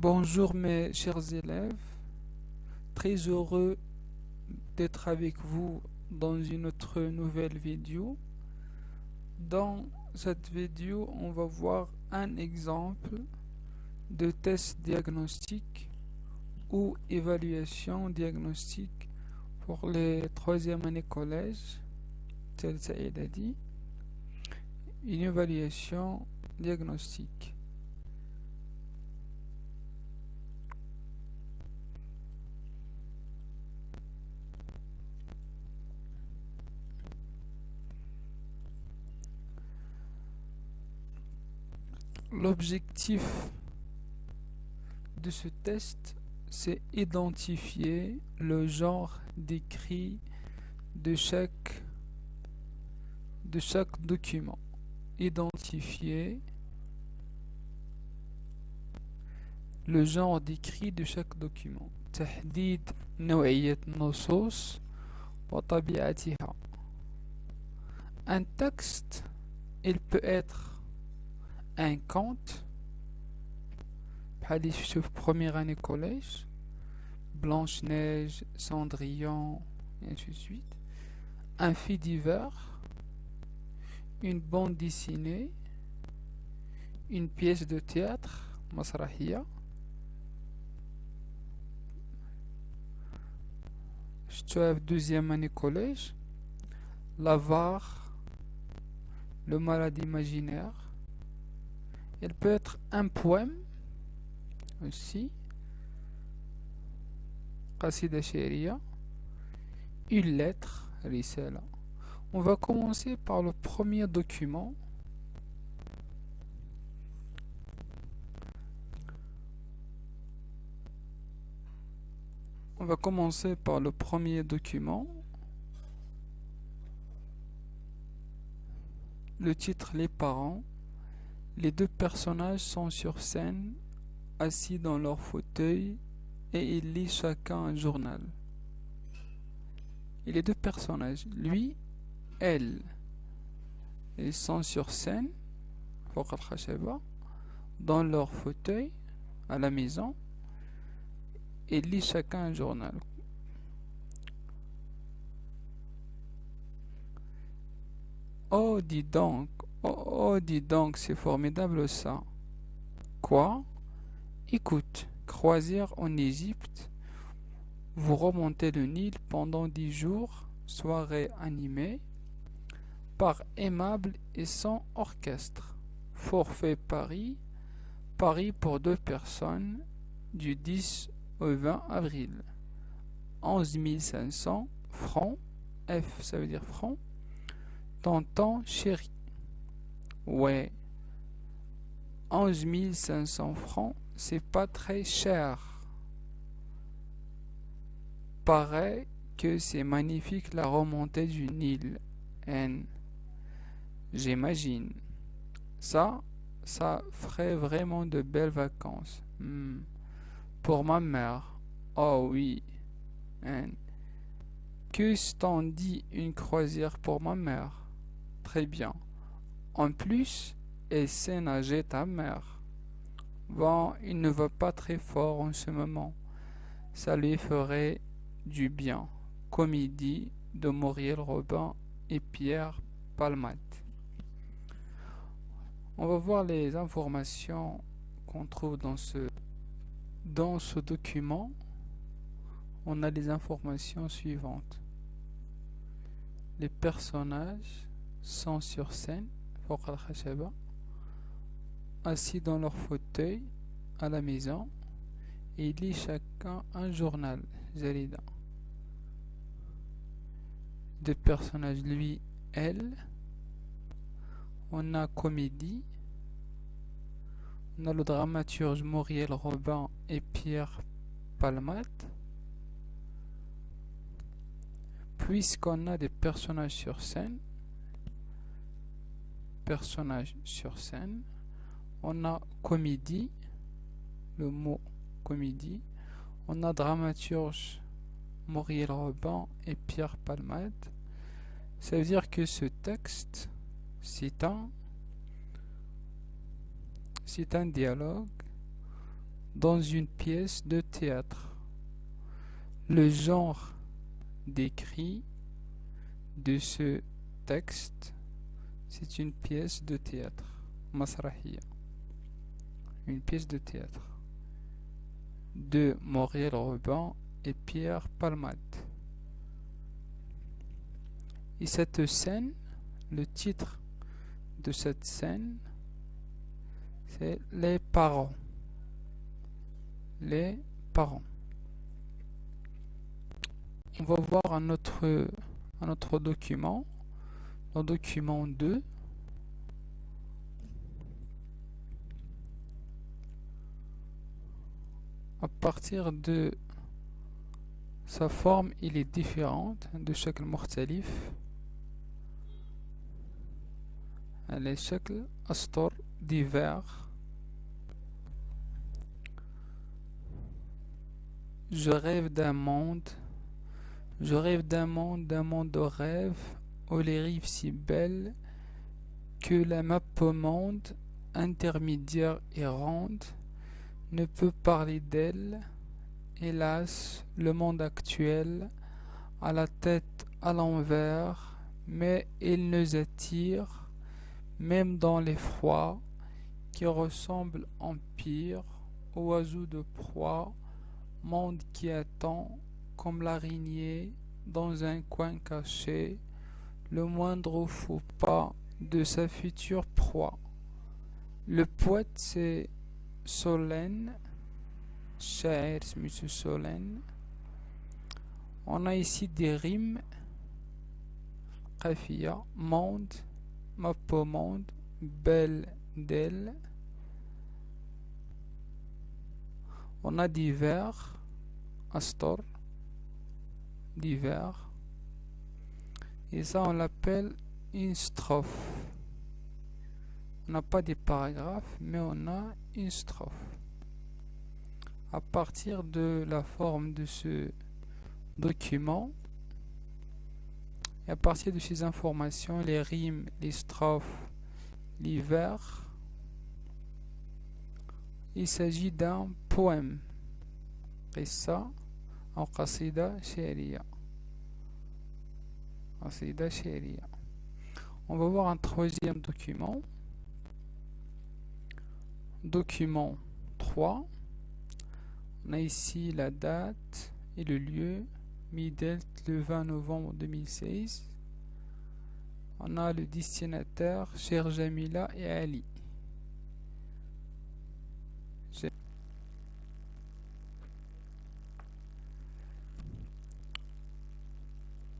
Bonjour mes chers élèves, très heureux d'être avec vous dans une autre nouvelle vidéo. Dans cette vidéo, on va voir un exemple de test diagnostic ou évaluation diagnostique pour les troisième année collège. Tel Saïd a dit, une évaluation diagnostique. L'objectif de ce test, c'est identifier le genre décrit de chaque document. Identifier le genre décrit de chaque document. تحديد نوعية النصوص وطبيعتها. Un texte, il peut être un conte, بحال شفتو في première année collège, Blanche-Neige, Cendrillon, et ainsi de suite. Un fait divers, une bande dessinée, une pièce de théâtre, مسرحية. شفتوها في deuxième année collège, l'avare, le malade imaginaire. Elle peut être un poème aussi, قصيدة شعرية, une lettre, رسالة. On va commencer par le premier document. On va commencer par le premier document. Le titre, les parents. Les deux personnages sont sur scène, assis dans leur fauteuil, et ils lisent chacun un journal. Et les deux personnages, lui, elle, ils sont sur scène, dans leur fauteuil, à la maison, et lisent chacun un journal. Oh, dis donc, oh, dis donc, c'est formidable ça. Quoi? Écoute, croisière en Égypte, vous remontez le Nil pendant 10 jours, soirée animée, par aimable et sans orchestre. Forfait Paris, Paris pour 2 personnes, du 10 au 20 avril. 11 500 francs, F ça veut dire francs, tonton chéri. Ouais, 11 500 francs, c'est pas très cher. Paraît que c'est magnifique la remontée du Nil. N. J'imagine. Ça ferait vraiment de belles vacances. Pour ma mère. Oh oui. N. Que t'en dit une croisière pour ma mère? Très bien. En plus, elle sait nager ta mère. Bon, il ne va pas très fort en ce moment. Ça lui ferait du bien. Comédie de Muriel Robin et Pierre Palmade. On va voir les informations qu'on trouve dans ce document. On a les informations suivantes. Les personnages sont sur scène, assis dans leur fauteuil à la maison, et ils lisent chacun un journal, Zarida. Deux personnages, lui, elle. On a comédie. On a le dramaturge Muriel Robin et Pierre Palmade. Puisqu'on a des personnages sur scène, on a comédie, le mot comédie. On a dramaturge Muriel Robin et Pierre Palmade. Ça veut dire que ce texte, c'est un dialogue dans une pièce de théâtre. Le genre décrit de ce texte, c'est une pièce de théâtre. Masrahia. Une pièce de théâtre. De Mauriel Robin et Pierre Palmade. Et cette scène, le titre de cette scène, c'est les parents. Les parents. On va voir un autre document, le document 2. À partir de sa forme, il est différente de chaque mukhtalif. Les شكل أسطر divers. Je rêve d'un monde de rêve où les rives si belles que la mappemonde intermédiaire et ronde ne peut parler d'elle. Hélas, le monde actuel a la tête à l'envers, mais il nous attire, même dans les froids, qui ressemblent en pire aux oiseaux de proie, monde qui attend, comme l'araignée, dans un coin caché, le moindre faux pas de sa future proie. Le poète, c'est Solène, Shair, monsieur Solène. On a ici des rimes, Qafia, monde, mappemonde, belle d'elle. On a des vers, Astor, divers. Et ça, on l'appelle une strophe. On n'a pas des paragraphes, mais on a une strophe. À partir de la forme de ce document, et à partir de ces informations, les rimes, les strophes, les vers, il s'agit d'un poème. Et ça, en qasida sha'riya. Qasida sha'riya. On va voir un troisième document. Document 3. On a ici la date et le lieu. Midelt, le 20 novembre 2016. On a le destinataire, Cher Jamila et Ali.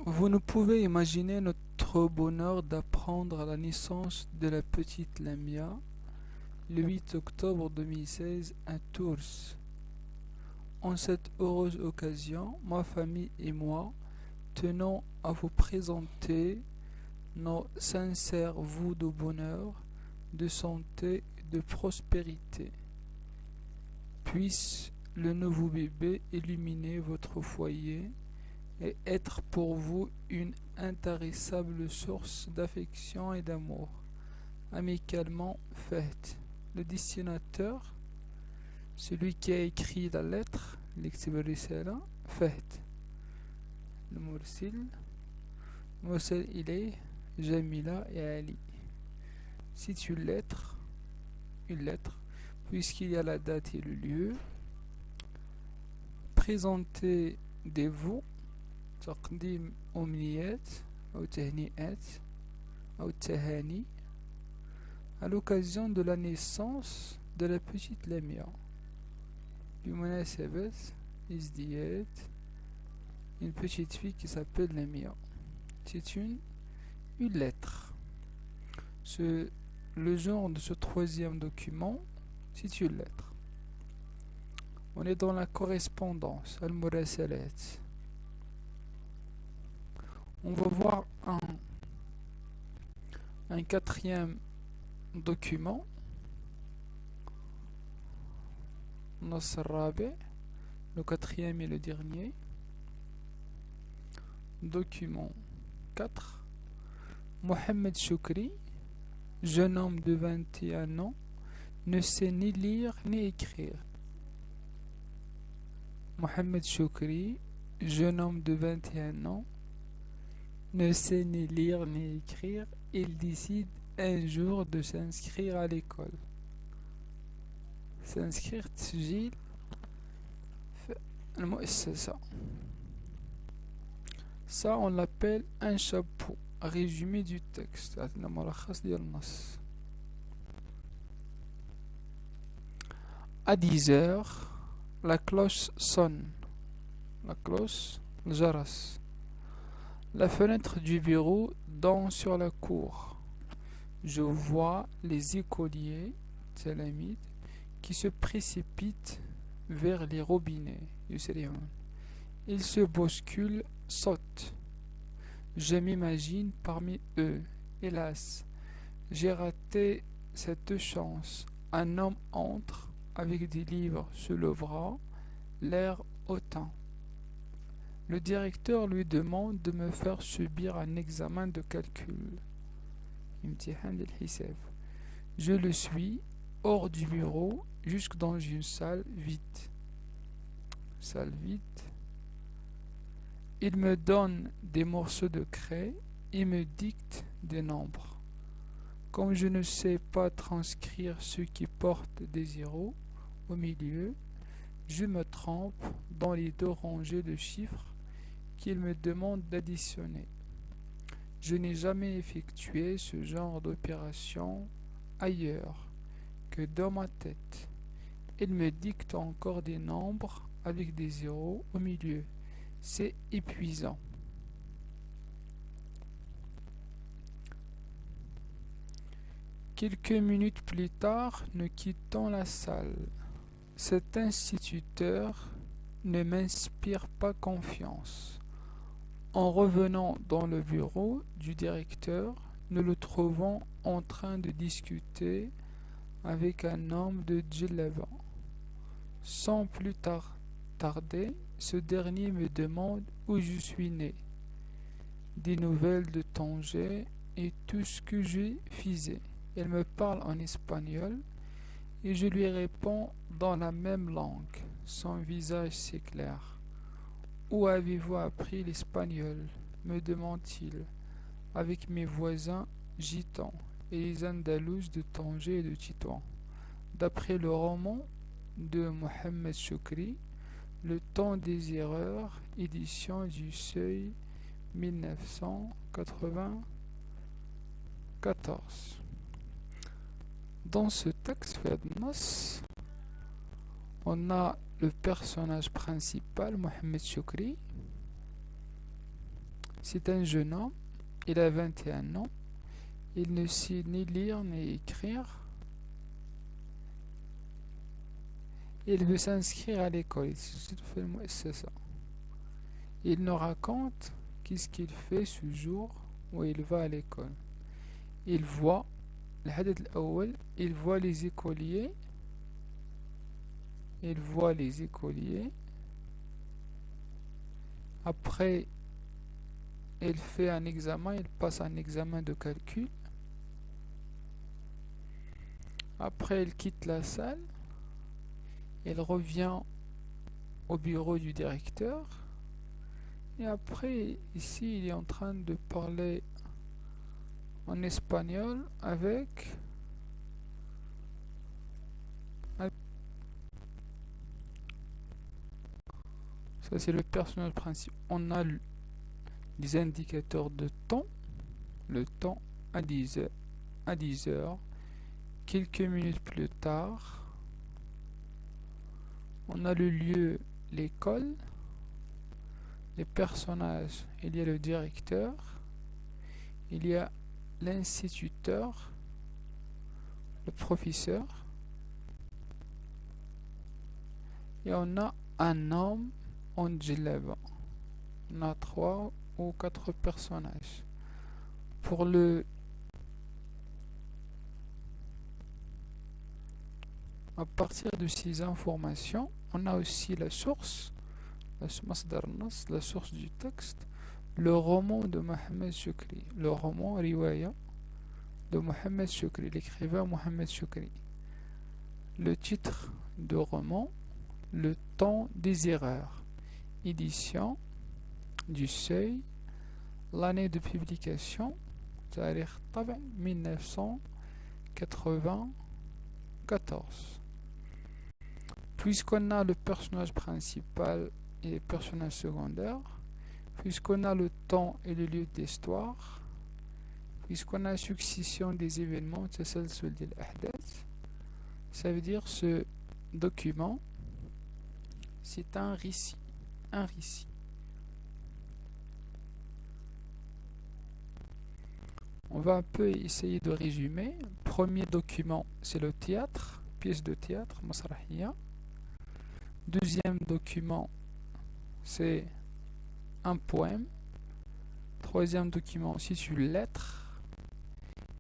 Vous ne pouvez imaginer notre bonheur d'apprendre la naissance de la petite Lamia le 8 octobre 2016 à Tours. En cette heureuse occasion, ma famille et moi tenons à vous présenter nos sincères vœux de bonheur, de santé et de prospérité. Puisse le nouveau bébé illuminer votre foyer et être pour vous une intarissable source d'affection et d'amour. Amicalement faite. Le destinateur, celui qui a écrit la lettre, l'Iktib al-Risala, faite. Le Mursil, il est Jamila et Ali. C'est une lettre, puisqu'il y a la date et le lieu. Présentez des vœux, تقديم أمنيات أو تهنئات أو تهاني à l'occasion de la naissance de la petite Lamia. بمناسبة ازدياد une petite fille qui s'appelle Lamia. C'est une lettre. Le genre de ce troisième document, c'est une lettre. On est dans la correspondance, al-murasalat. On va voir un quatrième document. Le quatrième et le dernier. Document 4. Mohamed Choukri, jeune homme de 21 ans, ne sait ni lire ni écrire. Mohamed Choukri, jeune homme de 21 ans, ne sait ni lire ni écrire. Il décide un jour de s'inscrire à l'école. S'inscrire, تسجيل في المؤسسة. Ça, on l'appelle un chapeau. Résumé du texte. عطينا ملخص ديال النص. À 10 heures, la cloche sonne. La cloche, le jaras. La fenêtre du bureau donne sur la cour. Je vois les écoliers, Talamides, qui se précipitent vers les robinets. Ils se bousculent, sautent. Je m'imagine parmi eux. Hélas, j'ai raté cette chance. Un homme entre avec des livres sous le bras, l'air hautain. Le directeur lui demande de me faire subir un examen de calcul. Je le suis hors du bureau jusque dans une salle vide. Il me donne des morceaux de craie et me dicte des nombres. Comme je ne sais pas transcrire ceux qui portent des zéros au milieu, je me trompe dans les 2 rangées de chiffres qu'il me demande d'additionner. Je n'ai jamais effectué ce genre d'opération ailleurs que dans ma tête. Il me dicte encore des nombres avec des zéros au milieu. C'est épuisant. Quelques minutes plus tard, nous quittons la salle. Cet instituteur ne m'inspire pas confiance. En revenant dans le bureau du directeur, nous le trouvons en train de discuter avec un homme de Djellaba. Sans plus tarder, ce dernier me demande où je suis né, des nouvelles de Tanger et tout ce que j'ai faisais. Il me parle en espagnol et je lui réponds dans la même langue. Son visage s'éclaire. Où avez-vous appris l'espagnol? Me demande-t-il, avec mes voisins gitans et les Andalous de Tanger et de Tétouan. D'après le roman de Mohamed Choukri, Le temps des erreurs, édition du Seuil, 1994. Dans ce texte, on a le personnage principal, Mohamed Choukri. C'est un jeune homme, il a 21 ans, il ne sait ni lire ni écrire. Il veut s'inscrire à l'école. Il nous raconte qu'est-ce qu'il fait ce jour où il va à l'école. Il voit il voit les écoliers. Après, il fait un examen, il passe un examen de calcul. Après, il quitte la salle. Il revient au bureau du directeur. Et après, ici, il est en train de parler en espagnol avec ça, c'est le personnage principal. On a les indicateurs de temps. Le temps à 10 heures. Quelques minutes plus tard, on a le lieu, l'école. Les personnages, il y a le directeur, il y a l'instituteur, le professeur, et on a un homme en djellaba. On a 3 ou 4 personnages. À partir de ces informations, on a aussi la source, la source du texte, le roman de Mohamed Choukri, le roman Riwaya de Mohamed Choukri, l'écrivain Mohamed Choukri. Le titre de roman, le temps des erreurs. Édition du Seuil, l'année de publication, tarikh طبع 1994. Puisqu'on a le personnage principal et les personnages secondaires, puisqu'on a le temps et le lieu d'histoire, puisqu'on a la succession des événements, ça veut dire ce document, c'est un récit. Un récit. On va un peu essayer de résumer. Premier document, c'est le théâtre, pièce de théâtre, masrahiya. Deuxième document, c'est un poème. Troisième document, c'est une lettre.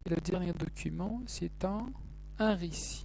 Et le dernier document, c'est un récit.